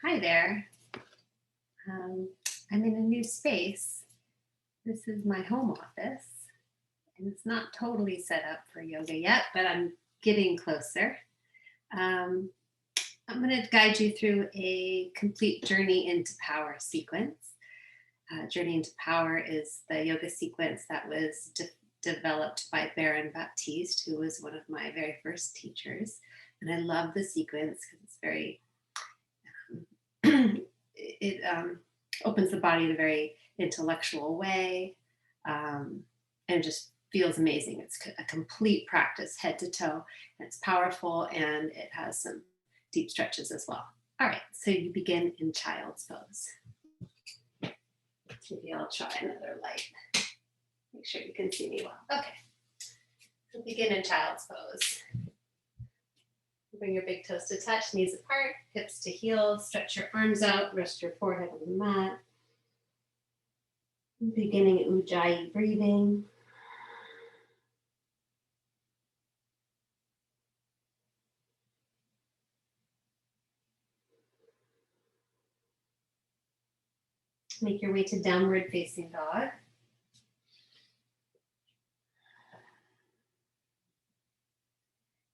Hi there. I'm in a new space. This is my home office, and it's not totally set up for yoga yet, but I'm getting closer. Um, I'm going to guide you through a complete Journey into Power sequence. Journey into Power is the yoga sequence that was developed by Baron Baptiste, who was one of my very first teachers. And I love the sequence because it's very it opens the body in a very intellectual way, and just feels amazing. It's a complete practice, head to toe, and it's powerful, and it has some deep stretches as well. All right, so you begin in child's pose. Maybe I'll try another light. Make sure you can see me well. Okay, so begin in child's pose. Bring your big toes to touch, knees apart, hips to heels, stretch your arms out, rest your forehead on the mat. Beginning Ujjayi breathing. Make your way to downward facing dog.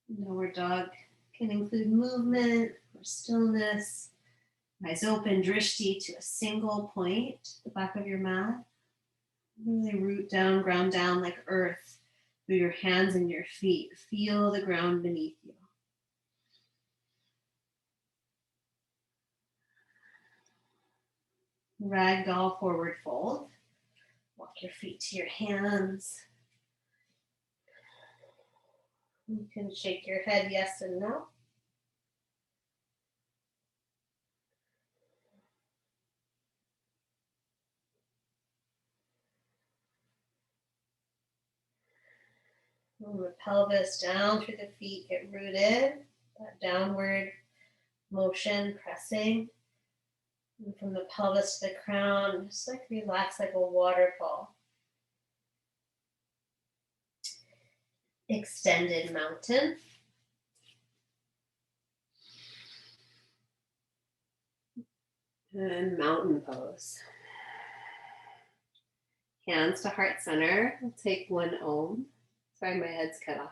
Downward dog can include movement or stillness. Eyes open, drishti to a single point, the back of your mat. Really root down, ground down like earth through your hands and your feet. Feel the ground beneath you. Ragdoll forward fold. Walk your feet to your hands. You can shake your head yes and no. Move the pelvis down through the feet, get rooted. That downward motion, pressing. And from the pelvis to the crown, just like relax like a waterfall. Extended mountain. And mountain pose. Hands to heart center. We'll take one Om. Sorry, my head's cut off.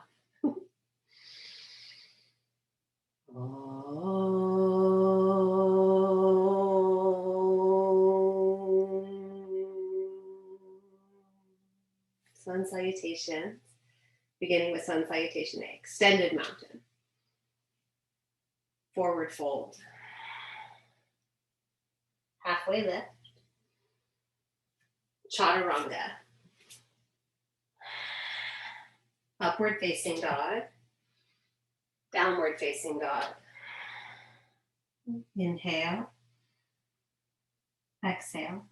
Sun salutations. Beginning with sun salutation A. Extended mountain. Forward fold. Halfway lift. Chaturanga. Upward facing dog. Downward facing dog. Inhale. Exhale.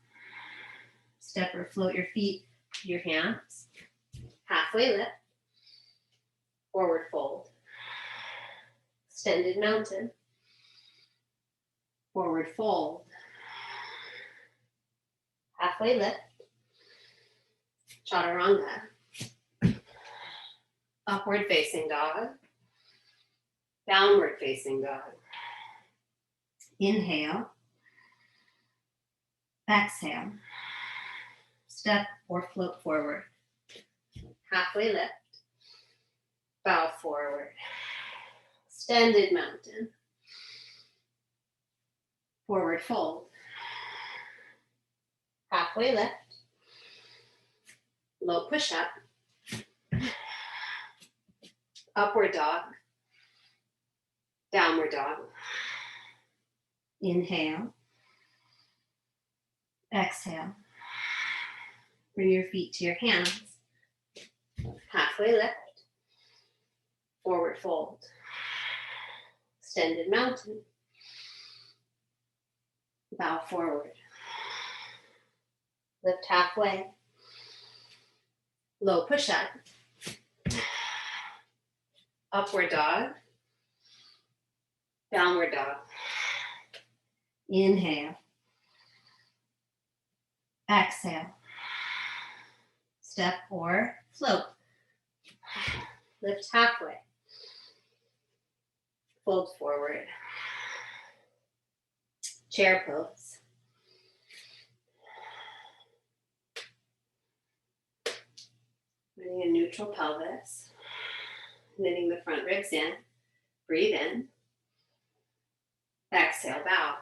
Step or float your feet to your hands. Halfway lift. Forward fold. Extended mountain. Forward fold. Halfway lift. Chaturanga. Upward facing dog. Downward facing dog. Inhale. Exhale. Step or float forward. Halfway lift. Bow forward. Extended mountain. Forward fold. Halfway lift. Low push up. Upward dog. Downward dog. Inhale. Exhale. Bring your feet to your hands. Halfway lift. Forward fold. Extended mountain. Bow forward. Lift halfway. Low push up. Upward dog. Downward dog. Inhale. Exhale. Step or float. Lift halfway. Fold forward. Chair pose. Finding a neutral pelvis. Knitting the front ribs in. Breathe in. Exhale, bow.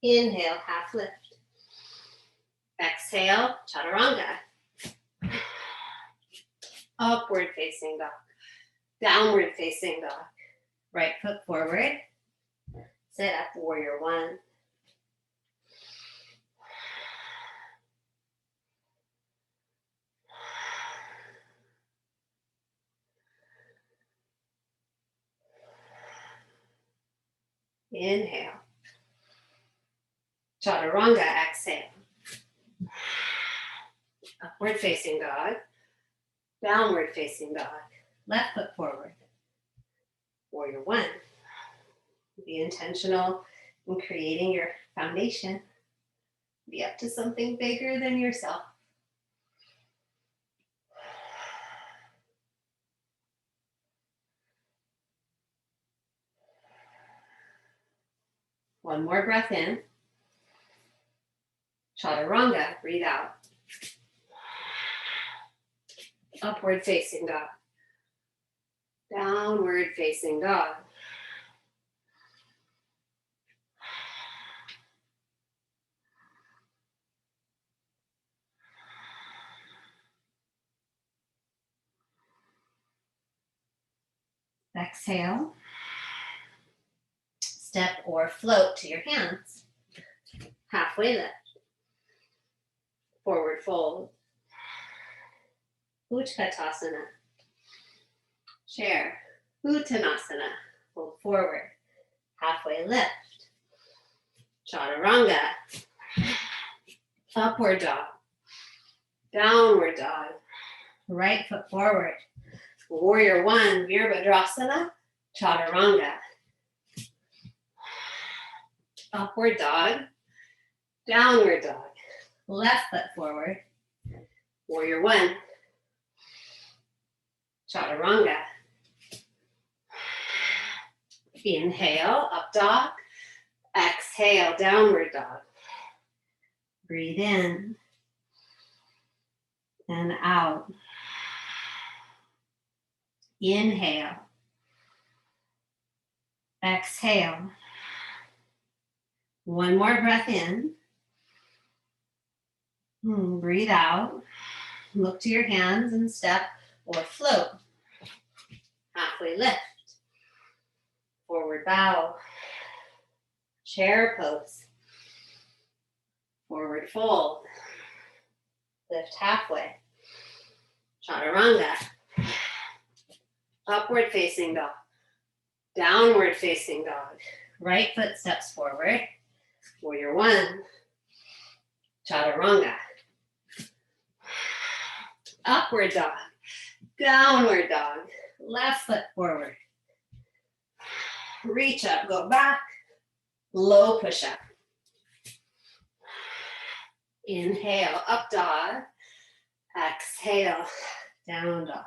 Inhale, half lift. Exhale, chaturanga. Upward facing dog. Downward facing dog. Right foot forward. Sit up, warrior one. Inhale. Chaturanga, exhale. Upward facing dog. Downward facing dog. Left foot forward. Warrior one. Be intentional in creating your foundation. Be up to something bigger than yourself. One more breath in. Chaturanga, breathe out. Upward facing dog. Downward facing dog. Exhale. Step or float to your hands. Halfway lift. Forward fold. Utkatasana. Chair. Uttanasana. Fold forward. Halfway lift. Chaturanga. Upward dog. Downward dog. Right foot forward. Warrior one. Virabhadrasana. Chaturanga. Upward dog. Downward dog. Left foot forward. Warrior one. Chaturanga. Inhale, up dog. Exhale, downward dog. Breathe in and out. Inhale. Exhale. One more breath in. Breathe out. Look to your hands and step or float. Halfway lift. Forward bow. Chair pose. Forward fold. Lift halfway. Chaturanga. Upward facing dog. Downward facing dog. Right foot steps forward. Warrior one. Chaturanga. Upward dog. Downward dog. Left foot forward. Reach up, go back. Low push up. Inhale, up dog. Exhale, down dog.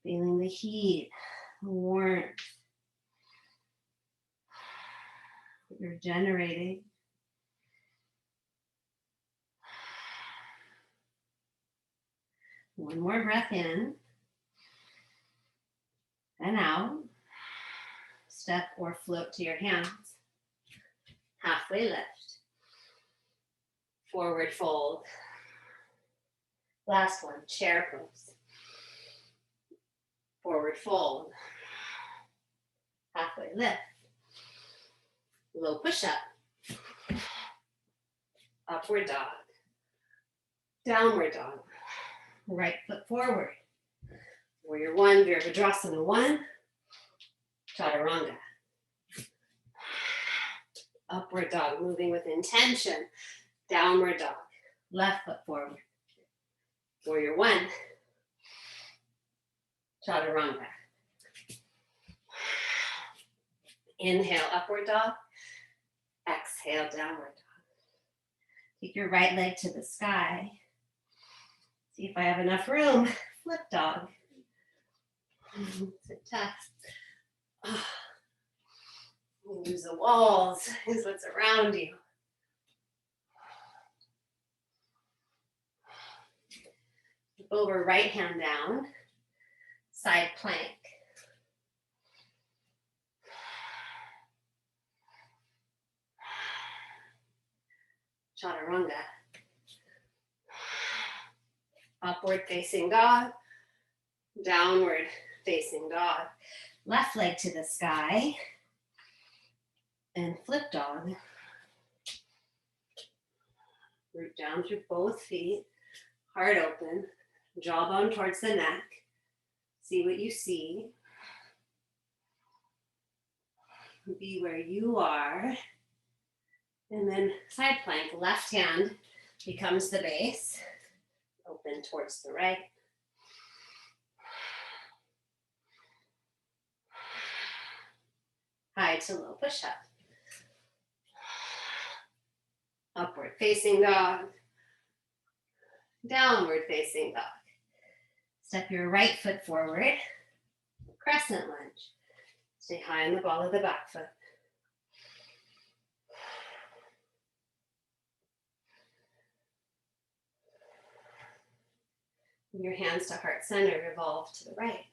Feeling the heat, warmth. You're generating. One more breath in and out. Step or float to your hands. Halfway lift. Forward fold. Last one, chair pose. Forward fold. Halfway lift. Low push up. Upward dog. Downward dog. Right foot forward. Warrior one, Virabhadrasana one. Chaturanga. Upward dog, moving with intention. Downward dog. Left foot forward. Warrior one. Chaturanga. Inhale, upward dog. Exhale, downward dog. Take your right leg to the sky. See if I have enough room. Flip dog. Sit tough. Use the walls, use what's around you. Flip over, right hand down, side plank. Chaturanga. Upward facing dog, downward facing dog. Left leg to the sky, and flip dog. Root down through both feet, heart open, jawbone towards the neck. See what you see. Be where you are. And then side plank, left hand becomes the base. Open towards the right. High to low push-up. Upward facing dog. Downward facing dog. Step your right foot forward. Crescent lunge. Stay high on the ball of the back foot. Bring your hands to heart center, revolve to the right.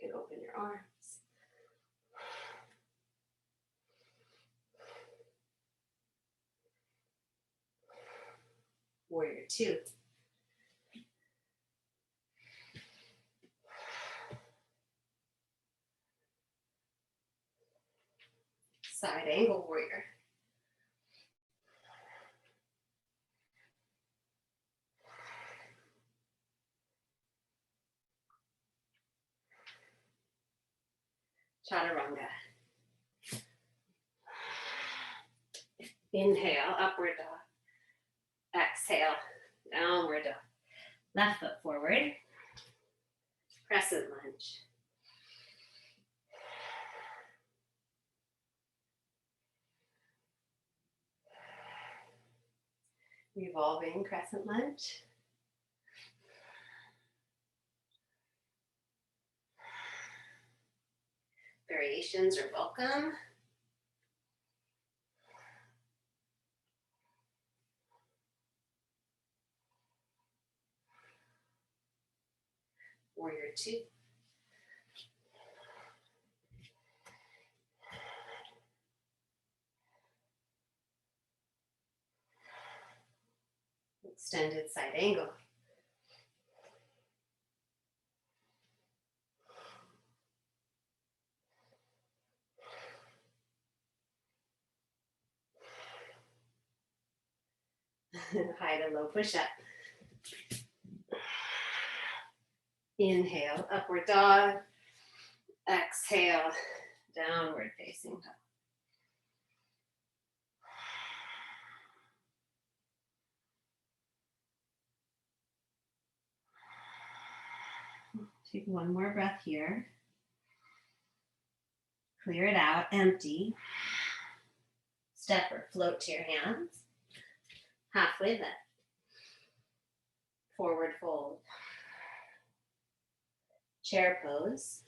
You can open your arms. Warrior two. Side angle warrior. Chaturanga. Inhale, upward dog. Exhale, downward dog. Left foot forward. Crescent lunge. Revolving crescent lunge. Variations are welcome. Warrior two. Extended side angle. High to low push-up. Inhale, upward dog. Exhale, downward facing dog. Take one more breath here. Clear it out, empty. Step or float to your hands. Halfway lift. Forward fold. Chair pose.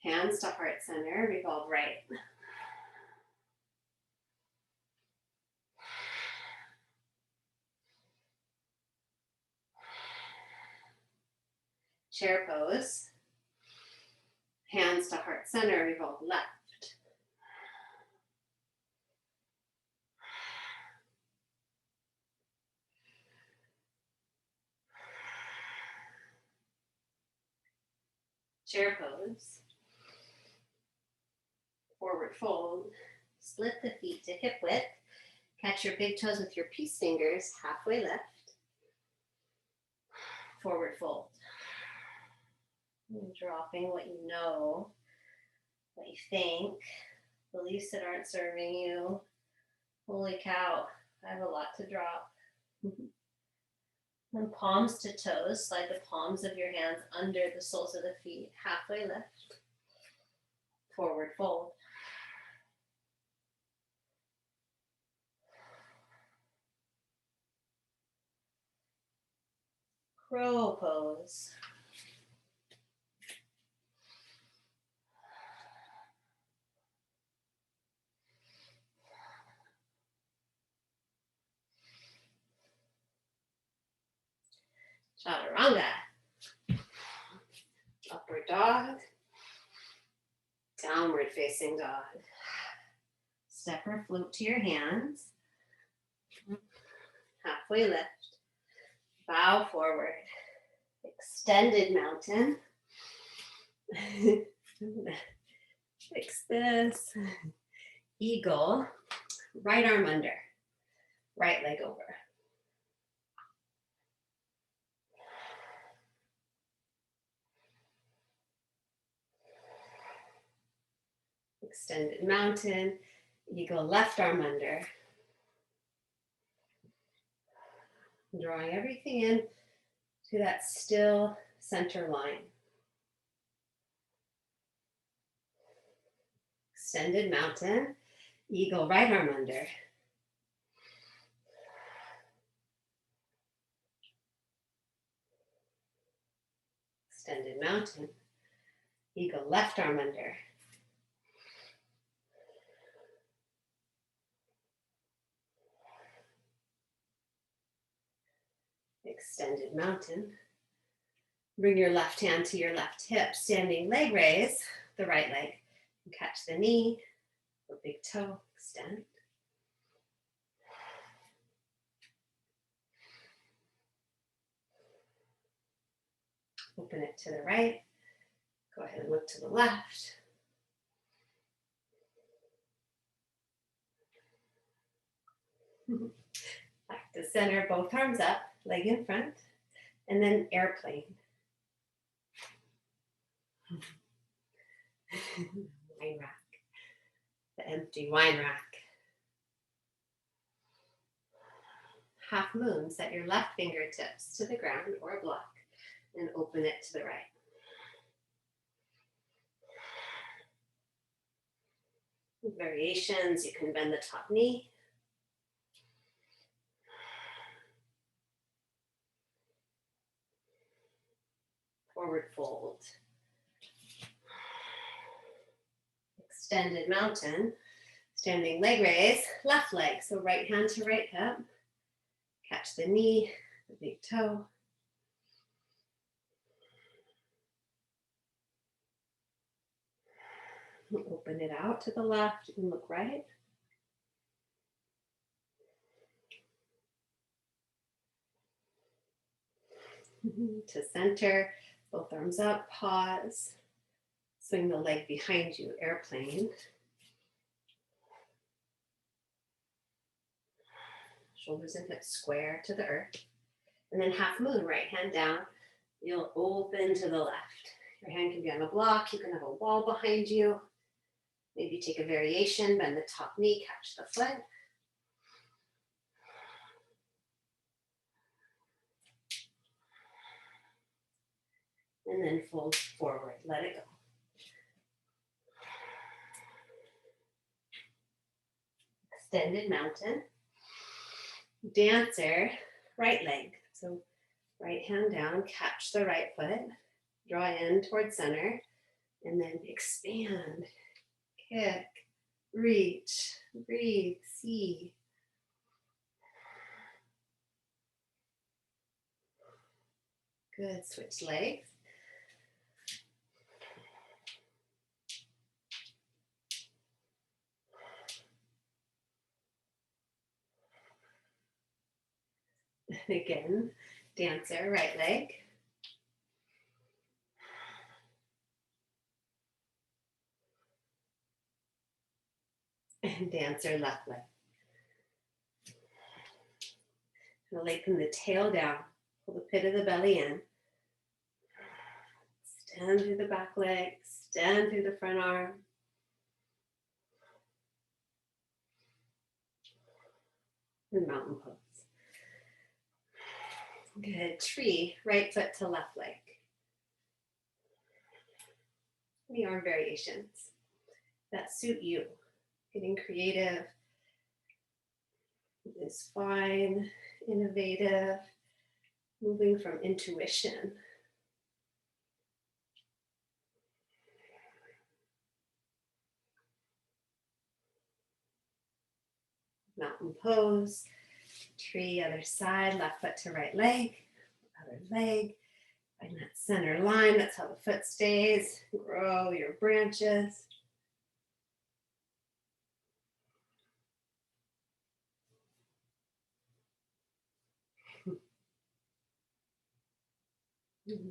Hands to heart center, revolve right. Chair pose. Hands to heart center, revolve left. Chair pose. Forward fold. Split the feet to hip width. Catch your big toes with your peace fingers, halfway lift. Forward fold. And dropping what you know, what you think, beliefs that aren't serving you. Holy cow, I have a lot to drop. And palms to toes, slide the palms of your hands under the soles of the feet, halfway lift. Forward fold. Crow pose. Chaturanga. Upward dog. Downward facing dog. Step or float to your hands. Halfway lift. Bow forward. Extended mountain. Fix this. Eagle. Right arm under. Right leg over. Extended mountain. Eagle left arm under. Drawing everything in to that still center line. Extended mountain. Eagle right arm under. Extended mountain. Eagle left arm under. Extended mountain. Bring your left hand to your left hip. Standing leg raise, the right leg. Catch the knee, the big toe, extend. Open it to the right. Go ahead and look to the left. Back to center, both arms up, leg in front, and then airplane. Wine rack, the empty wine rack. Half moon, set your left fingertips to the ground or a block and open it to the right. Variations, you can bend the top knee. Forward fold. Extended mountain. Standing leg raise, left leg. So right hand to right hip. Catch the knee, the big toe. Open it out to the left and look right. To center, both arms up, pause. Swing the leg behind you, airplane. Shoulders and hips square to the earth. And then half moon, right hand down. You'll open to the left. Your hand can be on a block. You can have a wall behind you. Maybe take a variation, bend the top knee, catch the foot. And then fold forward, let it go. Extended mountain. Dancer, right leg. So right hand down, catch the right foot, draw in towards center, and then expand, kick, reach, breathe, see. Good, switch legs. And again, dancer, right leg. And dancer, left leg. Lengthen the tail down, pull the pit of the belly in. Extend through the back leg, extend through the front arm. And mountain pose. Good, tree, right foot to left leg. Any arm variations that suit you. Getting creative is fine, innovative. Moving from intuition. Mountain pose. Tree, other side, left foot to right leg, other leg. Find that center line, that's how the foot stays. Grow your branches.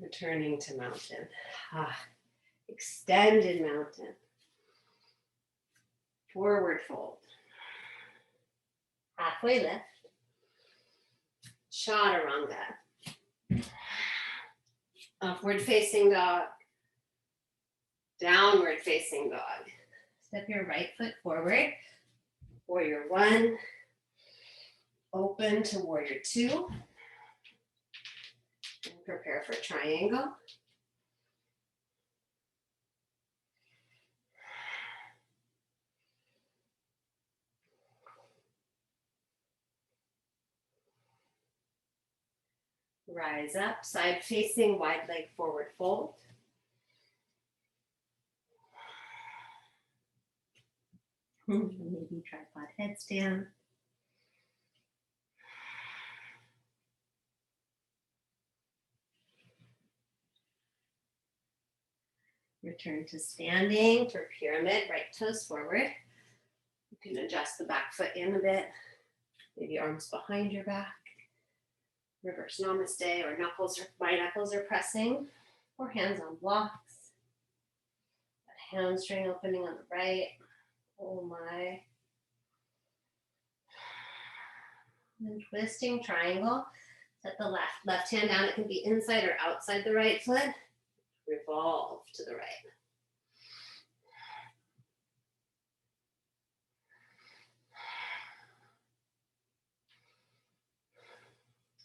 Returning to mountain. Extended mountain. Forward fold. Halfway lift. Chaturanga. Upward facing dog. Downward facing dog. Step your right foot forward. Warrior one. Open to warrior two. And prepare for triangle. Rise up, side facing, wide leg forward fold. Maybe tripod headstand. Return to standing for pyramid, right toes forward. You can adjust the back foot in a bit. Maybe arms behind your back. Reverse namaste, or my knuckles are pressing, or hands on blocks. That hamstring opening on the right. Oh my. And then twisting triangle. Set the left hand down. It can be inside or outside the right foot. Revolve to the right.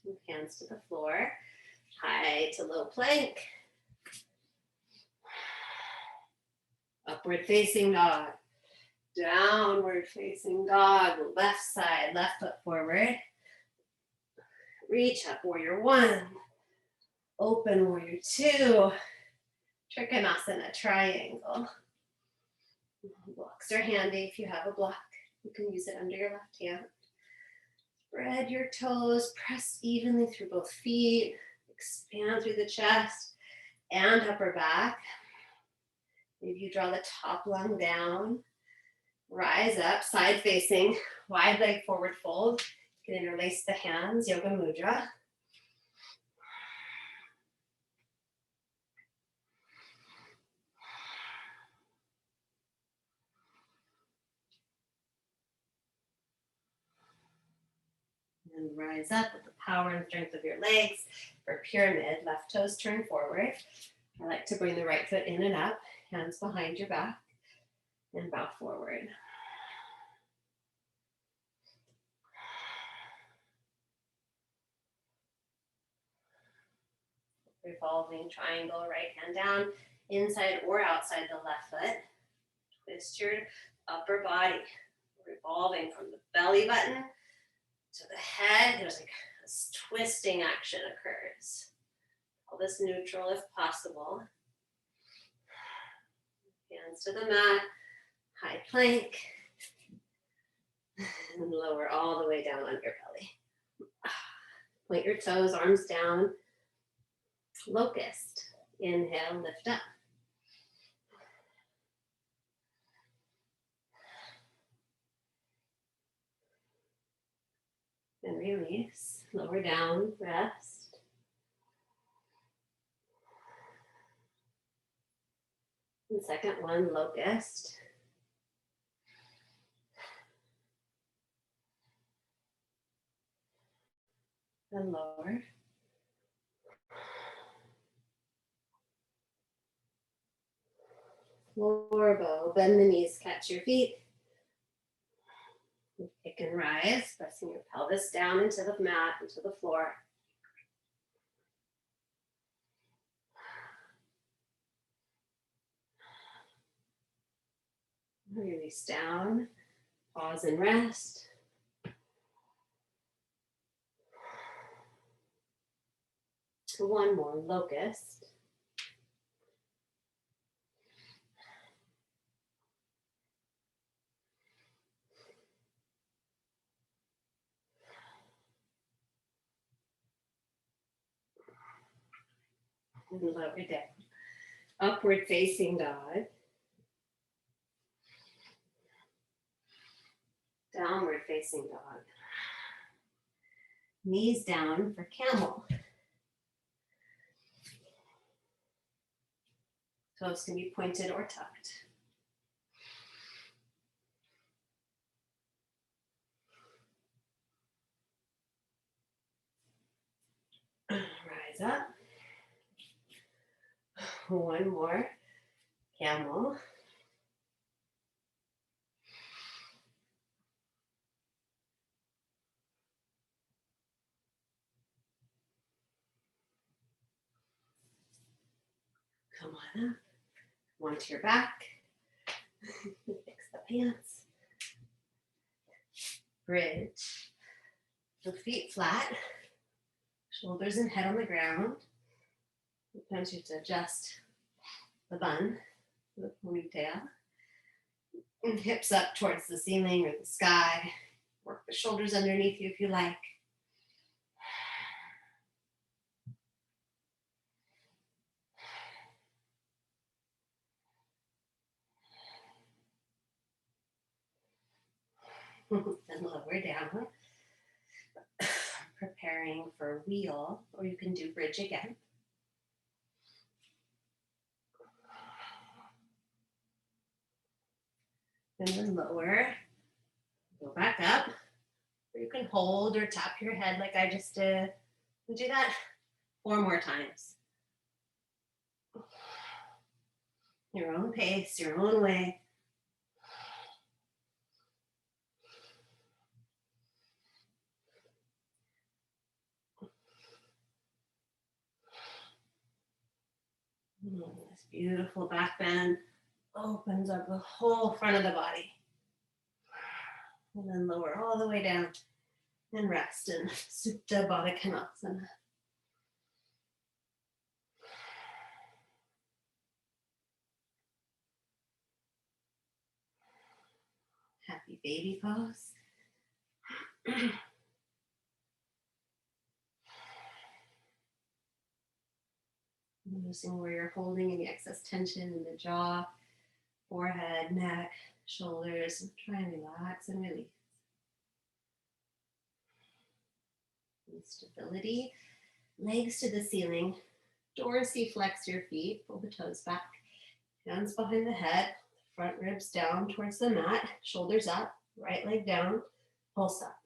Move hands to the floor. High to low plank. Upward facing dog. Downward facing dog. Left side, left foot forward. Reach up, warrior one. Open, warrior two. Trikonasana, triangle. Blocks are handy if you have a block. You can use it under your left hand. Spread your toes, press evenly through both feet. Expand through the chest and upper back. Maybe you draw the top lung down. Rise up, side facing, wide leg forward fold. You can interlace the hands, yoga mudra. And rise up with the power and strength of your legs. For pyramid, left toes turn forward. I like to bring the right foot in and up, hands behind your back, and bow forward. Revolving triangle, right hand down, inside or outside the left foot. Twist your upper body, revolving from the belly button to the head. There's like this twisting action occurs. Pelvis neutral if possible. Hands to the mat, high plank, and lower all the way down on your belly. Point your toes, arms down. Locust. Inhale, lift up. And release. Lower down, rest. And second one, locust. And lower. Floor bow, bend the knees, catch your feet. Kick and rise, pressing your pelvis down into the mat, into the floor. Release down, pause and rest. to one more, locust. And lower down. Upward facing dog. Downward facing dog. Knees down for camel. Toes can be pointed or tucked. Rise up. One more. Camel. Come on up. Onto your back. Fix the pants. Bridge. The feet flat. Shoulders and head on the ground. Sometimes you have to adjust the bun, the ponytail. And hips up towards the ceiling or the sky. Work the shoulders underneath you if you like. Then lower down. Preparing for wheel, or you can do bridge again. And then lower. Go back up. Or you can hold or tap your head like I just did. And do that 4 more times. Your own pace, your own way. This beautiful back bend opens up the whole front of the body. And then lower all the way down and rest in Supta Baddha Konasana. Happy baby pose. Noticing where you're holding any excess tension in the jaw, forehead, neck, shoulders. Try and relax and release. And stability. Legs to the ceiling. Dorsiflex your feet. Pull the toes back. Hands behind the head. Front ribs down towards the mat. Shoulders up. Right leg down. Pulse up.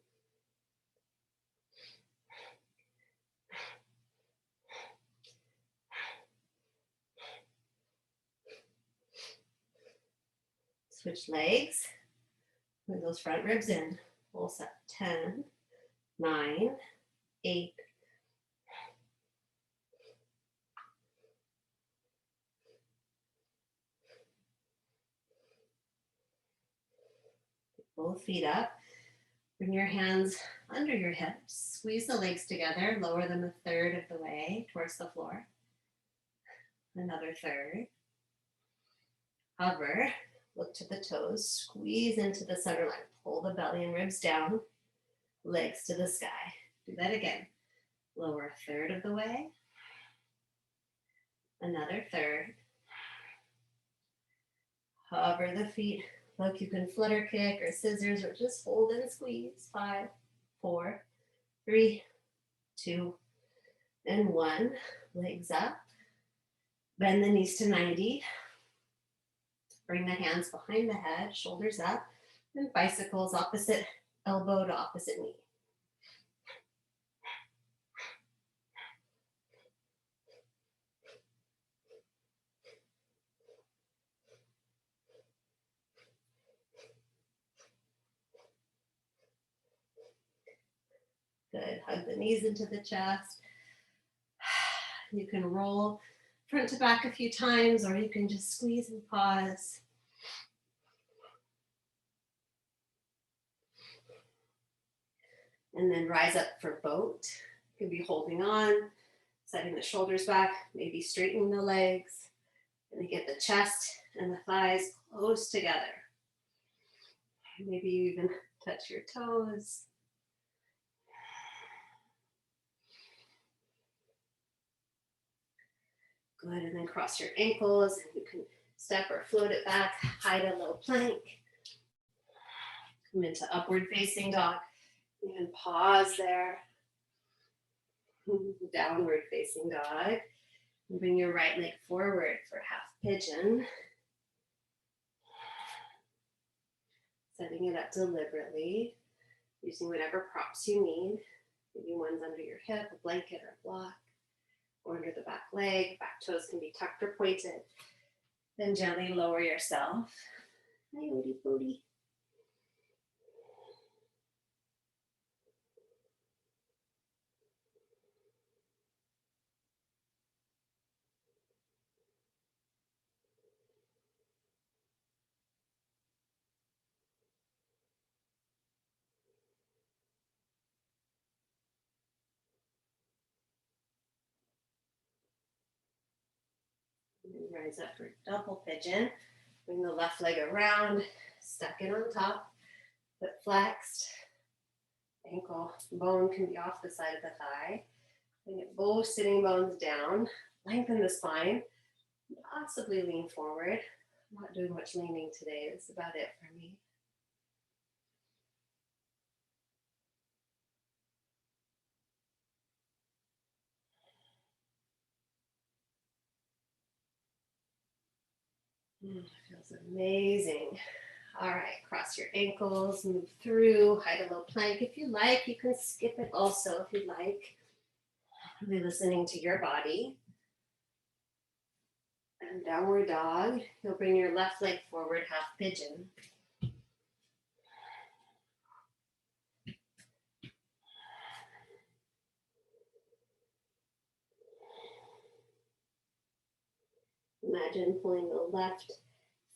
Switch legs. Bring those front ribs in. Pulse up. 10, 9, 8, both feet up. Bring your hands under your hips. Squeeze the legs together. Lower them 1/3 of the way towards the floor. Another third. Hover. Look to the toes. Squeeze into the center line. Pull the belly and ribs down. Legs to the sky. Do that again. Lower 1/3 of the way. Another third. Hover the feet. Look, you can flutter kick or scissors or just hold and squeeze. 5, 4, 3, 2, and 1. Legs up. Bend the knees to 90. Bring the hands behind the head, shoulders up, and bicycles opposite elbow to opposite knee. Good. Hug the knees into the chest. You can roll front to back a few times, or you can just squeeze and pause. And then rise up for boat. You can be holding on Setting the shoulders back, maybe straightening the legs, and get the chest and the thighs close together. Maybe you even touch your toes. Good, and then cross your ankles, and you can step or float it back, hide a low plank. Come into upward facing dog. Even pause there. Downward facing dog. And bring your right leg forward for half pigeon. Setting it up deliberately, using whatever props you need. Maybe one's under your hip, a blanket or a block, or under the back leg. Back toes can be tucked or pointed. Then gently lower yourself. Hi, Odie Bodie. Rise up for double pigeon. Bring the left leg around, stuck in on top, foot flexed. Ankle bone can be off the side of the thigh. Bring it both sitting bones down. Lengthen the spine. Possibly lean forward. I'm not doing much leaning today. That's about it for me. Feels amazing. All right, cross your ankles, move through, hide a low plank. If you like, you can skip it also if you like. Really listening to your body. And downward dog. You'll bring your left leg forward, half pigeon. Imagine pulling the left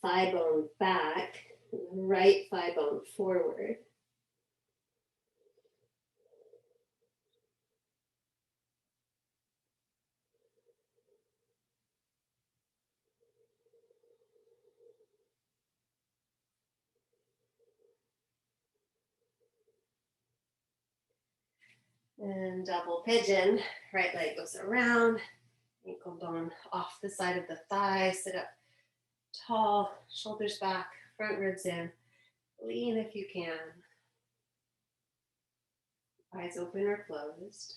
thigh bone back and the right thigh bone forward. And double pigeon, right leg goes around, ankle bone off the side of the thigh, sit up tall, shoulders back, front ribs in, lean if you can. Eyes open or closed.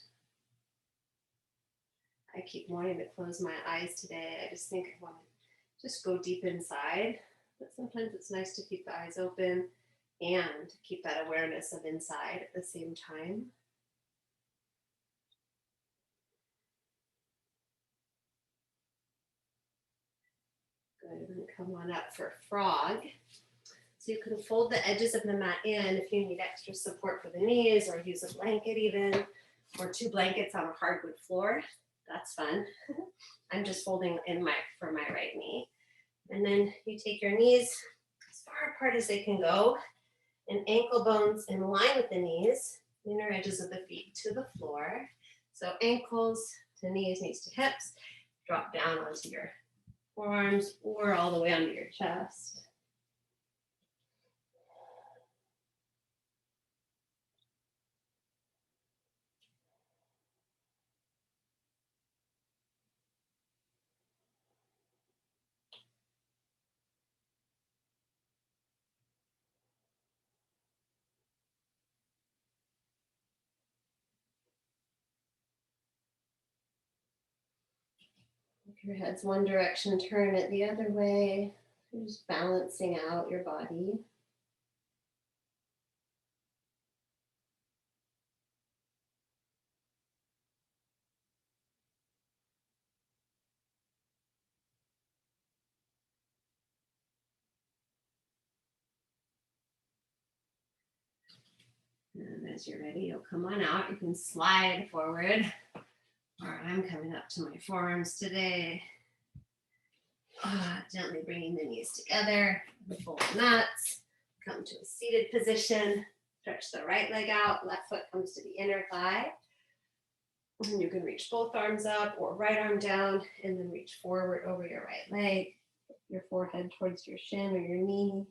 I keep wanting to close my eyes today. I just think I want to just go deep inside, but sometimes it's nice to keep the eyes open and keep that awareness of inside at the same time. Good, and then come on up for frog. So you can fold the edges of the mat in if you need extra support for the knees, or use a blanket even, or 2 blankets on a hardwood floor. That's fun. I'm just folding in for my right knee. And then you take your knees as far apart as they can go, and ankle bones in line with the knees, inner edges of the feet to the floor. So ankles to knees, knees to hips, drop down onto your forearms or all the way onto your chest. If your head's one direction, turn it the other way. You're just balancing out your body. And as you're ready, you'll come on out. You can slide forward. All right, I'm coming up to my forearms today. Gently bringing the knees together, fold the nuts, come to a seated position, stretch the right leg out, left foot comes to the inner thigh. And you can reach both arms up or right arm down and then reach forward over your right leg, your forehead towards your shin or your knee.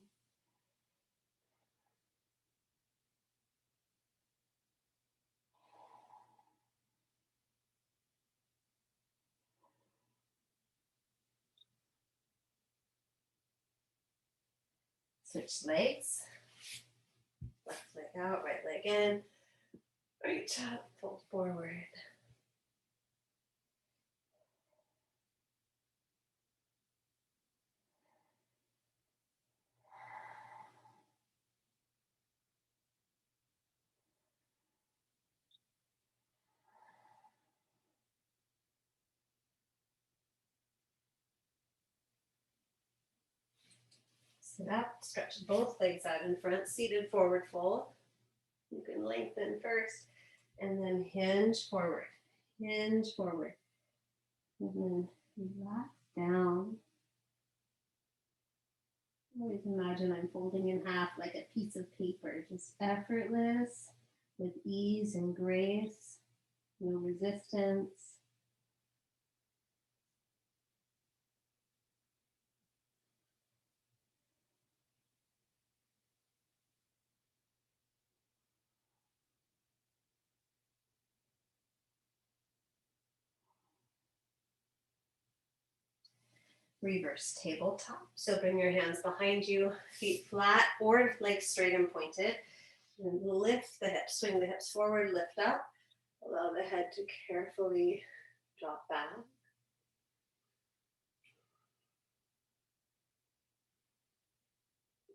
Switch legs. Left leg out, right leg in. Reach up, fold forward. Sit up, stretch both legs out in front, seated forward fold. You can lengthen first and then hinge forward. Hinge forward. And then relax down. Always imagine I'm folding in half like a piece of paper, just effortless, with ease and grace, no resistance. Reverse tabletop. So bring your hands behind you, feet flat or legs straight and pointed. And lift the hips, swing the hips forward, lift up. Allow the head to carefully drop back.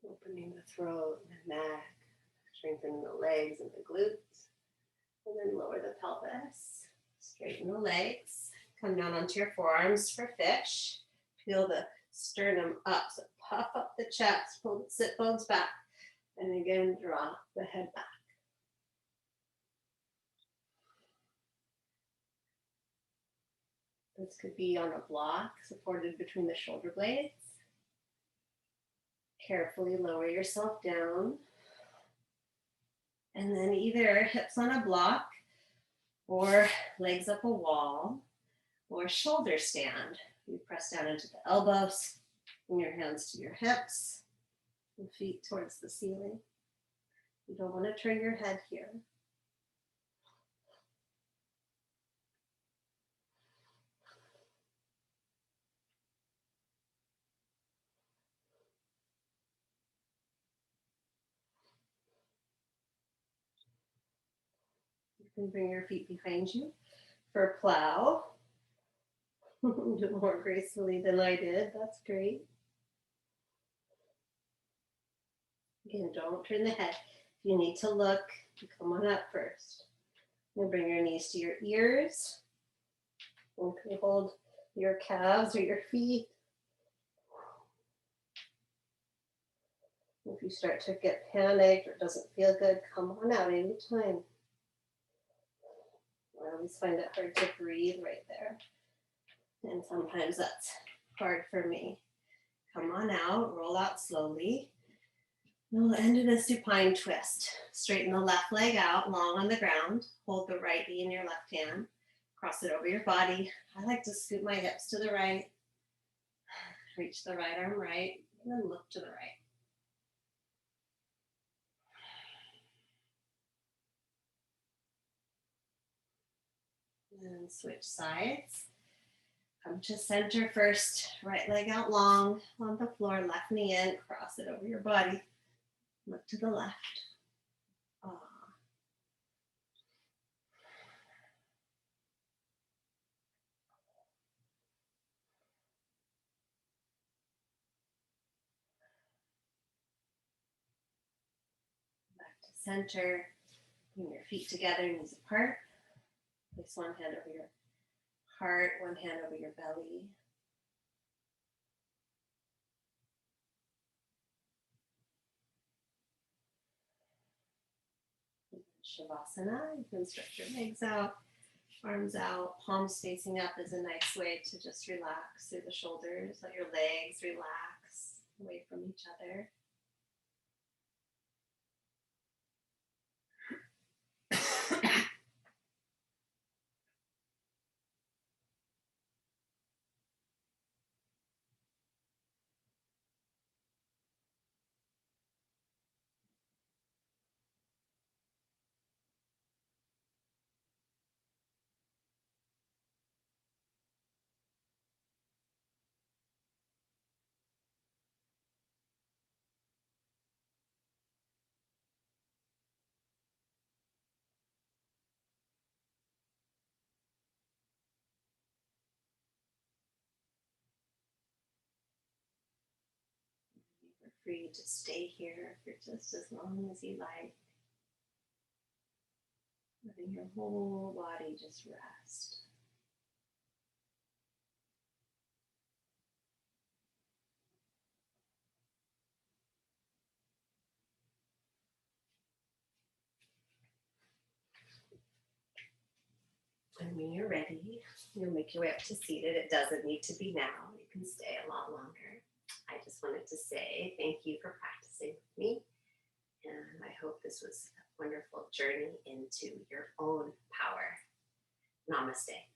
Opening the throat and the neck, strengthening the legs and the glutes. And then lower the pelvis, straighten the legs. Come down onto your forearms for fish. Peel the sternum up, so puff up the chest, pull the sit bones back, and again, drop the head back. This could be on a block supported between the shoulder blades. Carefully lower yourself down. And then either hips on a block or legs up a wall or shoulder stand. You press down into the elbows, bring your hands to your hips and feet towards the ceiling. You don't want to turn your head here. You can bring your feet behind you for plow. Do more gracefully than I did. That's great. Again, don't turn the head. If you need to look, come on up first. And bring your knees to your ears. You can hold your calves or your feet. If you start to get panicked or it doesn't feel good, come on out anytime. I always find it hard to breathe right there. And sometimes that's hard for me. Come on out, roll out slowly. We'll end in a supine twist. Straighten the left leg out, long on the ground. Hold the right knee in your left hand. Cross it over your body. I like to scoot my hips to the right. Reach the right arm right, and then look to the right. And switch sides. Come to center first. Right leg out long on the floor, left knee in. Cross it over your body. Look to the left. Back to center. Bring your feet together, knees apart. Place one hand over your heart, one hand over your belly. Shavasana, you can stretch your legs out, arms out, palms facing up is a nice way to just relax through the shoulders. Let your legs relax away from each other. You're free to stay here for just as long as you like. Letting your whole body just rest. And when you're ready, you'll make your way up to seated. It doesn't need to be now. You can stay a lot longer. I just wanted to say thank you for practicing with me. And I hope this was a wonderful journey into your own power. Namaste.